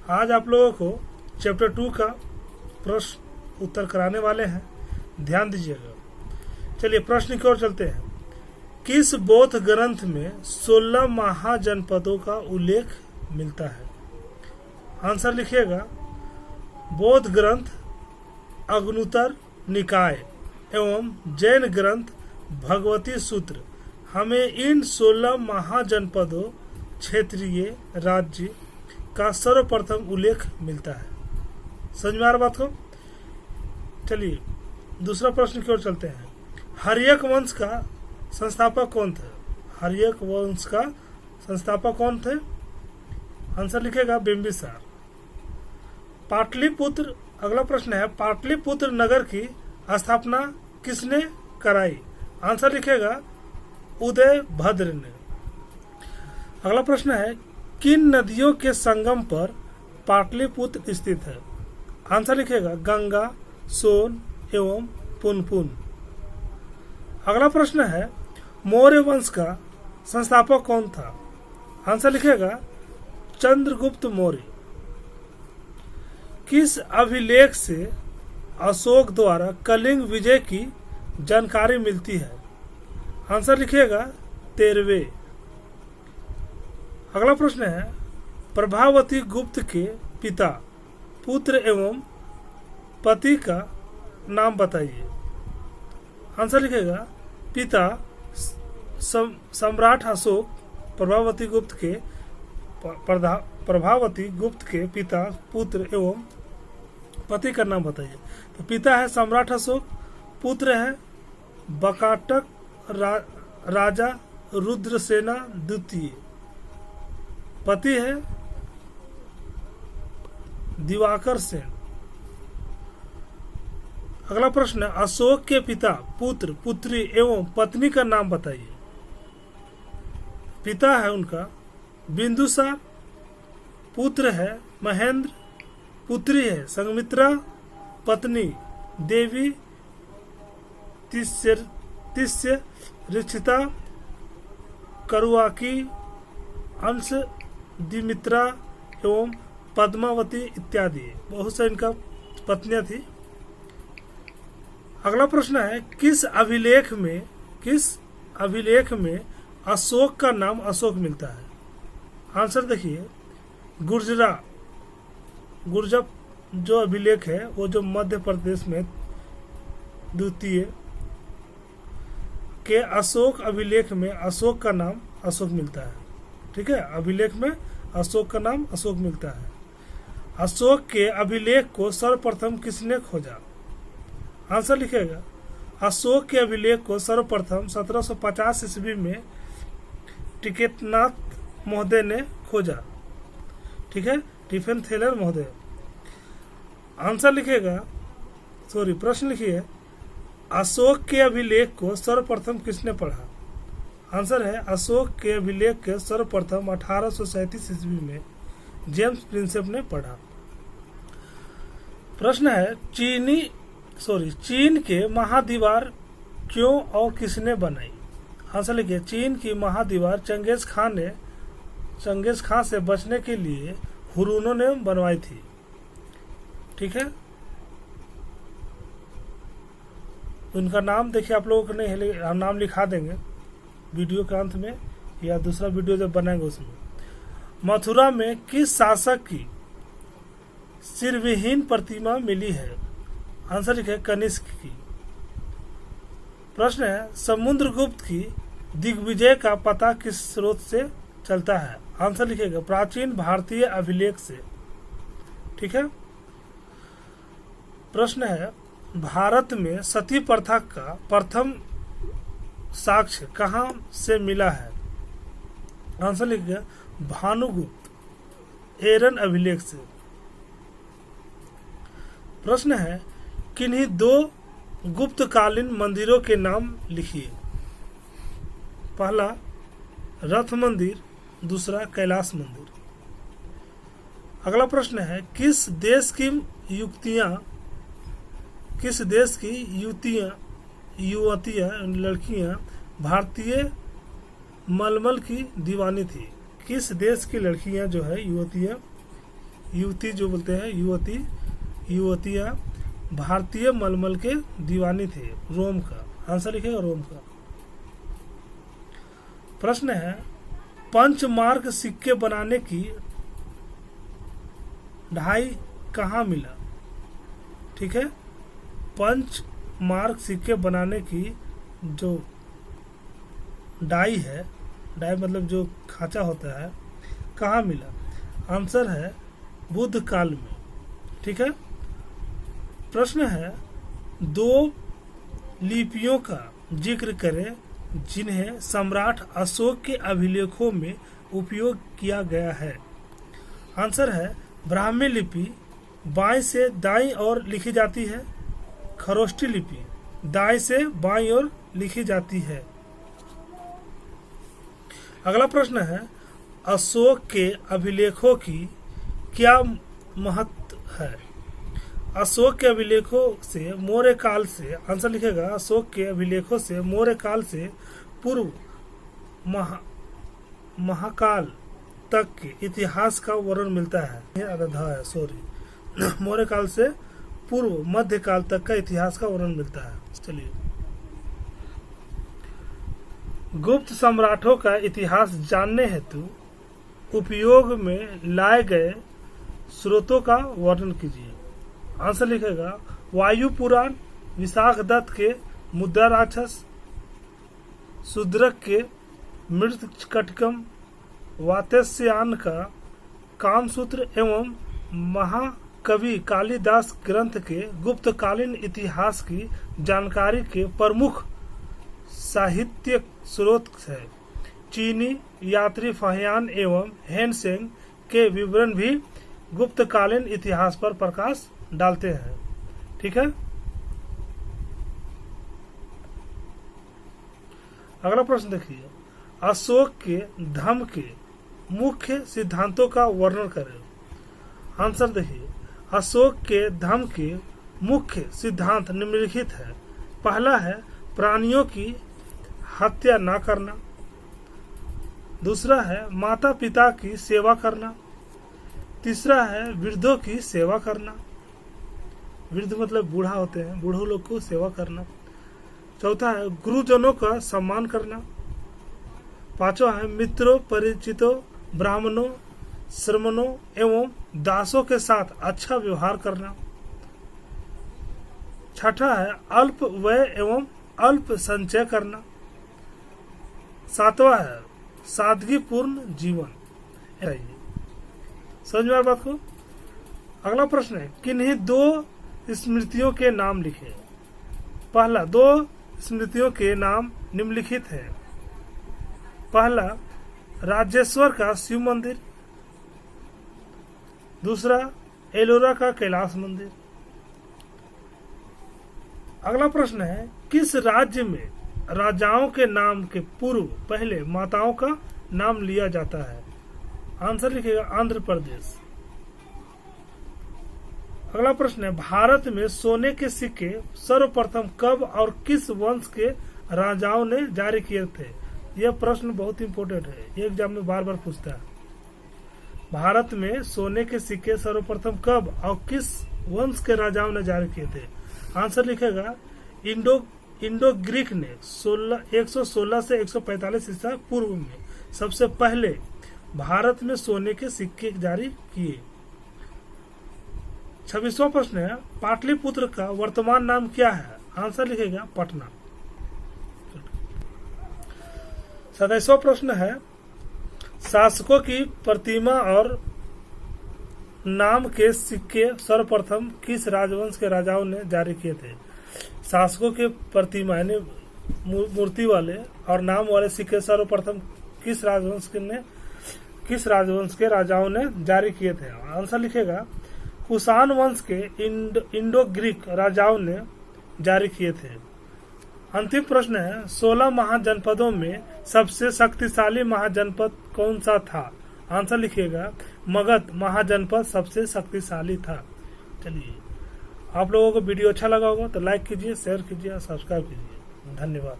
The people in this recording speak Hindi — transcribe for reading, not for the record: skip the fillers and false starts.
आज आप लोगों को चैप्टर 2 का प्रश्न उत्तर कराने वाले हैं, ध्यान दीजिएगा। चलिए प्रश्न की ओर चलते हैं। किस बौद्ध ग्रंथ में 16 महाजनपदों का उल्लेख मिलता है? आंसर लिखिएगा। बौद्ध ग्रंथ अग्नुतर निकाय एवं जैन ग्रंथ भगवती सूत्र हमें इन 16 महाजनपदों क्षेत्रीय राज्य का सर्वप्रथम उल्लेख मिलता है। समझ में आ रहा बात को? चलिए दूसरा प्रश्न की ओर चलते हैं। हर्यक वंश का संस्थापक कौन थे? हर्यक वंश का संस्थापक कौन थे? आंसर लिखेगा बिंबिसार। पाटलिपुत्र, अगला प्रश्न है, पाटलिपुत्र नगर की स्थापना किसने कराई? आंसर लिखेगा उदय भद्र ने। अगला प्रश्न है, किन नदियों के संगम पर पाटलिपुत्र स्थित है? आंसर लिखेगा गंगा, सोन एवं पुनपुन। अगला प्रश्न है, मौर्य वंश का संस्थापक कौन था? आंसर लिखेगा चंद्रगुप्त मौर्य। किस अभिलेख से अशोक द्वारा कलिंग विजय की जानकारी मिलती है? आंसर लिखिएगा 13वें। अगला प्रश्न है, प्रभावती गुप्त के पिता, पुत्र एवं पति का नाम बताइए। आंसर लिखेगा पिता सम्राट अशोक, प्रभावती गुप्त के पिता, पुत्र एवं पति का नाम बताइए। तो पिता है सम्राट अशोक, पुत्र है बकाटक राजा रुद्रसेना द्वितीय, पति है दिवाकर सेन। अगला प्रश्न है, अशोक के पिता, पुत्र, पुत्री एवं पत्नी का नाम बताइए। पिता है उनका बिंदुसार, पुत्र है महेंद्र, पुत्री है संघमित्रा, पत्नी देवी तिस्य ऋक्षिता, करुआकी, अंश दिमित्रा एवं पद्मावती इत्यादि। बहुत से इनका पत्नियां थी। अगला प्रश्न है, किस अभिलेख में अशोक का नाम अशोक मिलता है? आंसर देखिए, गुर्जर जो अभिलेख है वो जो मध्य प्रदेश में द्वितीय के अशोक अभिलेख में अशोक का नाम अशोक मिलता है। ठीक है, अभिलेख में अशोक का नाम अशोक मिलता है। अशोक के अभिलेख को सर्वप्रथम किसने खोजा? आंसर लिखेगा, अशोक के अभिलेख को सर्वप्रथम 1750 ईस्वी में टिकेतनाथ महोदय ने खोजा। ठीक है, टिफिन थेलर महोदय। आंसर लिखेगा, प्रश्न लिखिए, अशोक के अभिलेख को सर्वप्रथम किसने पढ़ा? आंसर है, अशोक के अभिलेख के सर्वप्रथम 1837 ईस्वी में जेम्स प्रिंसेप ने पढ़ा। प्रश्न है, चीन के महादीवार क्यों और किसने बनाई? आंसर लिखिए, चीन की महादीवार चंगेज खान से बचने के लिए हुर्रियों ने बनवाई थी। ठीक है, उनका नाम देखिए, आप लोगों को नहीं, हम नाम लिखा देंगे वीडियो के अंत में या दूसरा वीडियो जब बनाएंगे उसमें। मथुरा में किस शासक की सिरविहीन प्रतिमा मिली है? आंसर लिखे कनिष्क की। प्रश्न है, समुद्रगुप्त की दिग्विजय का पता किस स्रोत से चलता है? आंसर लिखेगा प्राचीन भारतीय अभिलेख से। ठीक है, प्रश्न है, भारत में सती प्रथा का प्रथम साक्ष्य कहाँ से मिला है? आंसर लिखेगा भानुगुप्त एरन अभिलेख से। प्रश्न है, किन्हीं 2 गुप्तकालीन मंदिरों के नाम लिखिए। पहला रथ मंदिर, दूसरा कैलाश मंदिर। अगला प्रश्न है, किस देश की युवतियां लड़कियां भारतीय मलमल की दीवानी थी? किस देश की लड़कियां जो है युवतियां युवती जो बोलते हैं युवतियाँ भारतीय मलमल के दीवानी थे। रोम का आंसर लिखेगा रोम का। प्रश्न है पंचमार्क सिक्के बनाने की ढाई कहाँ मिला? ठीक है, पंचमार्क सिक्के बनाने की जो डाई है, डाई मतलब जो खांचा होता है, कहाँ मिला? आंसर है बुद्ध काल में। ठीक है। प्रश्न है दो लिपियों का जिक्र करें जिन्हें सम्राट अशोक के अभिलेखों में उपयोग किया गया है। आंसर है ब्राह्मी लिपि बाएं से दाईं ओर लिखी जाती है, खरोष्टी लिपि दाएं से बाईं ओर लिखी जाती है। अगला प्रश्न है अशोक के अभिलेखों की क्या महत्व है? अशोक के अभिलेखों से मौर्य काल से, आंसर लिखेगा अशोक के अभिलेखों से मौर्य काल से पूर्व महाकाल तक के इतिहास का वर्णन मिलता है। मौर्य काल से पूर्व मध्यकाल तक का इतिहास का वर्णन मिलता है। चलिए, गुप्त सम्राटों का इतिहास जानने हेतु उपयोग में लाए गए स्रोतों का वर्णन कीजिए। आंसर लिखेगा वायु पुराण, विशाख दत्त के मुद्रा राक्षस, शूद्रक के मृतकटिकम, वात्स्यायन का कामसूत्र एवं महाकवि कालिदास ग्रंथ के गुप्तकालीन इतिहास की जानकारी के प्रमुख साहित्यिक स्रोत है। चीनी यात्री फाहियान एवं हेनसेंग के विवरण भी गुप्तकालीन इतिहास पर प्रकाश डालते हैं। ठीक है। अगला प्रश्न देखिए, अशोक के धम्म के मुख्य सिद्धांतों का वर्णन करें। आंसर देखिए, अशोक के धम्म के मुख्य सिद्धांत निम्नलिखित है। पहला है प्राणियों की हत्या न करना। दूसरा है माता पिता की सेवा करना। तीसरा है वृद्धों की सेवा करना। वृद्ध मतलब बूढ़ा होते हैं, बूढ़ों लोग को सेवा करना। चौथा है गुरुजनों का सम्मान करना। पांचवा है मित्रों, परिचितों, ब्राह्मणों, श्रमणों एवं दासों के साथ अच्छा व्यवहार करना। छठा है अल्प व्यय एवं अल्प संचय करना। सातवां है सादगीपूर्ण जीवन। समझ में आ बात को? अगला प्रश्न है किन्हीं दो स्मृतियों के नाम लिखे। पहला, दो स्मृतियों के नाम निम्नलिखित है। पहला राजेश्वर का शिव मंदिर। दूसरा एलोरा का कैलाश मंदिर। अगला प्रश्न है किस राज्य में राजाओं के नाम के पूर्व पहले माताओं का नाम लिया जाता है? आंसर लिखेगा आंध्र प्रदेश। अगला प्रश्न है भारत में सोने के सिक्के सर्वप्रथम कब और किस वंश के राजाओं ने जारी किए थे? यह प्रश्न बहुत इंपॉर्टेंट है, ये एग्जाम में बार बार पूछता है। भारत में सोने के सिक्के सर्वप्रथम कब और किस वंश के राजाओं ने जारी किए थे? आंसर लिखेगा इंडो ग्रीक ने 116 से 145 ईसा पूर्व में सबसे पहले भारत में सोने के सिक्के जारी किए। 26वां प्रश्न है पाटलिपुत्र का वर्तमान नाम क्या है? आंसर लिखेगा पटना। 27वां प्रश्न है शासकों की प्रतिमा और नाम के सिक्के सर्वप्रथम किस राजवंश के राजाओं ने जारी किए थे? शासकों के प्रतिमा यानी मूर्ति वाले और नाम वाले सिक्के सर्वप्रथम किस राजवंश के राजाओं ने जारी किए थे? आंसर लिखेगा कुषाण वंश के इंडो ग्रीक राजाओं ने जारी किए थे। अंतिम प्रश्न है 16 महाजनपदों में सबसे शक्तिशाली महाजनपद कौन सा था? आंसर लिखिएगा मगध महाजनपद सबसे शक्तिशाली था। चलिए, आप लोगों को वीडियो अच्छा लगा होगा तो लाइक कीजिए, शेयर कीजिए, सब्सक्राइब कीजिए। धन्यवाद।